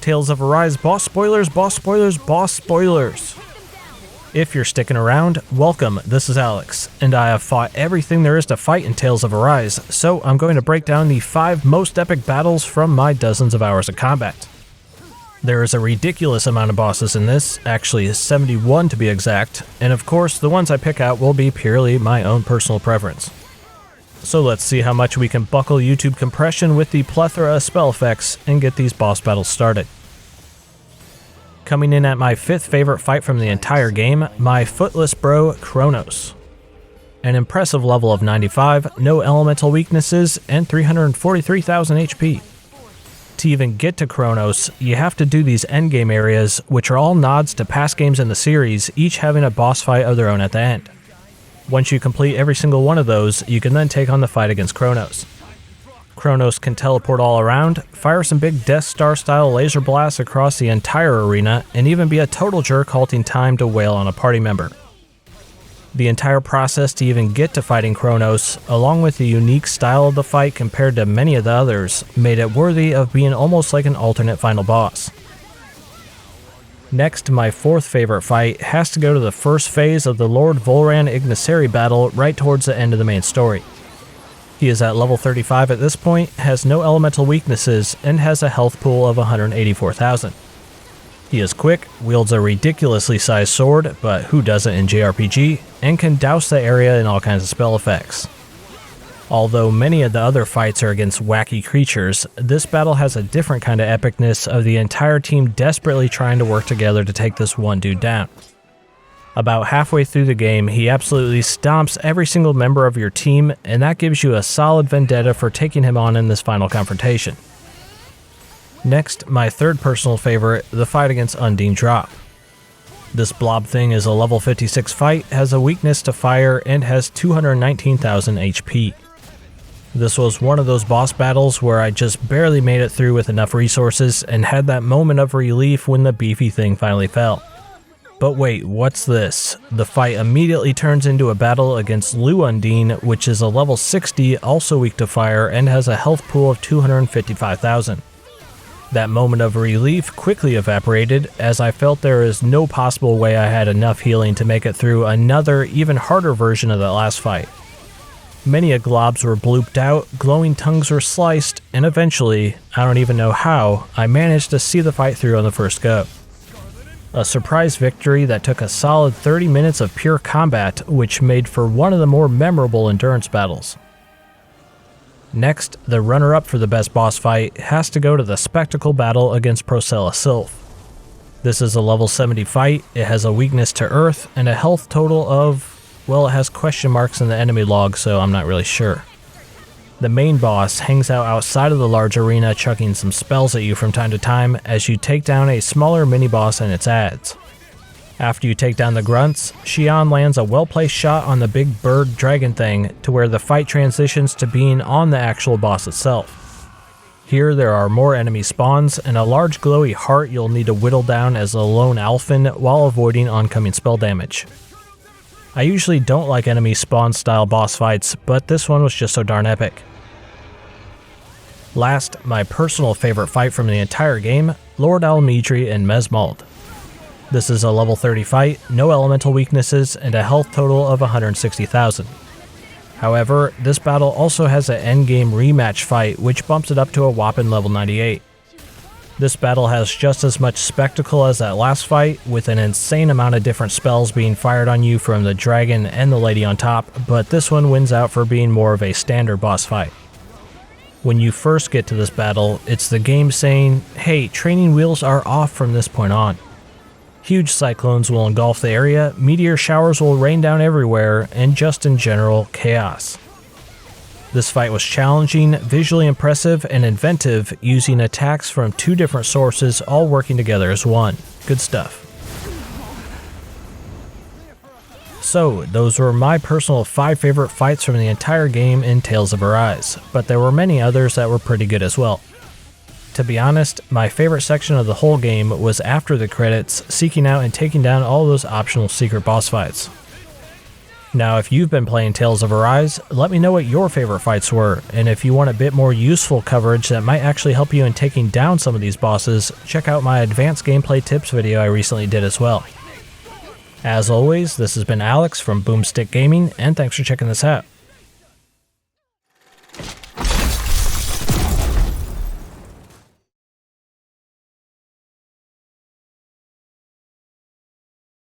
Tales of Arise boss spoilers, boss spoilers, boss spoilers. If you're sticking around, welcome, this is Alex, and I have fought everything there is to fight in Tales of Arise, so I'm going to break down the 5 most epic battles from my dozens of hours of combat. There is a ridiculous amount of bosses in this, actually 71 to be exact, and of course the ones I pick out will be purely my own personal preference. So let's see how much we can buckle YouTube compression with the plethora of spell effects and get these boss battles started. Coming in at my 5th favorite fight from the entire game, my footless bro Kronos. An impressive level of 95, no elemental weaknesses, and 343,000 HP. To even get to Kronos, you have to do these endgame areas, which are all nods to past games in the series, each having a boss fight of their own at the end. Once you complete every single one of those, you can then take on the fight against Kronos. Kronos can teleport all around, fire some big Death Star style laser blasts across the entire arena, and even be a total jerk halting time to wail on a party member. The entire process to even get to fighting Kronos, along with the unique style of the fight compared to many of the others, made it worthy of being almost like an alternate final boss. Next, my 4th favorite fight has to go to the first phase of the Lord Volran Ignisari battle right towards the end of the main story. He is at level 35 at this point, has no elemental weaknesses, and has a health pool of 184,000. He is quick, wields a ridiculously sized sword, but who doesn't in JRPG, and can douse the area in all kinds of spell effects. Although many of the other fights are against wacky creatures, this battle has a different kind of epicness of the entire team desperately trying to work together to take this one dude down. About halfway through the game, he absolutely stomps every single member of your team, and that gives you a solid vendetta for taking him on in this final confrontation. Next, my 3rd personal favorite, the fight against Undine Drop. This blob thing is a level 56 fight, has a weakness to fire, and has 219,000 HP. This was one of those boss battles where I just barely made it through with enough resources and had that moment of relief when the beefy thing finally fell. But wait, what's this? The fight immediately turns into a battle against Lou Undine, which is a level 60, also weak to fire, and has a health pool of 255,000. That moment of relief quickly evaporated, as I felt there is no possible way I had enough healing to make it through another, even harder version of that last fight. Many a globs were blooped out, glowing tongues were sliced, and eventually, I don't even know how, I managed to see the fight through on the first go. A surprise victory that took a solid 30 minutes of pure combat, which made for one of the more memorable endurance battles. Next, the runner-up for the best boss fight has to go to the spectacle battle against Procella Sylph. This is a level 70 fight, it has a weakness to earth, and a health total of, well, it has question marks in the enemy log, so I'm not really sure. The main boss hangs out outside of the large arena chucking some spells at you from time to time as you take down a smaller mini-boss and its adds. After you take down the grunts, Xion lands a well-placed shot on the big bird dragon thing to where the fight transitions to being on the actual boss itself. Here there are more enemy spawns and a large glowy heart you'll need to whittle down as a lone Alphen while avoiding oncoming spell damage. I usually don't like enemy spawn style boss fights, but this one was just so darn epic. Last, my personal favorite fight from the entire game, Lord Almidri and Mesmald. This is a level 30 fight, no elemental weaknesses, and a health total of 160,000. However, this battle also has an endgame rematch fight which bumps it up to a whopping level 98. This battle has just as much spectacle as that last fight, with an insane amount of different spells being fired on you from the dragon and the lady on top, but this one wins out for being more of a standard boss fight. When you first get to this battle, it's the game saying, hey, training wheels are off from this point on. Huge cyclones will engulf the area, meteor showers will rain down everywhere, and just in general, chaos. This fight was challenging, visually impressive, and inventive, using attacks from 2 different sources all working together as one. Good stuff. So, those were my personal 5 favorite fights from the entire game in Tales of Arise, but there were many others that were pretty good as well. To be honest, my favorite section of the whole game was after the credits, seeking out and taking down all those optional secret boss fights. Now, if you've been playing Tales of Arise, let me know what your favorite fights were, and if you want a bit more useful coverage that might actually help you in taking down some of these bosses, check out my advanced gameplay tips video I recently did as well. As always, this has been Alex from Boomstick Gaming, and thanks for checking this out.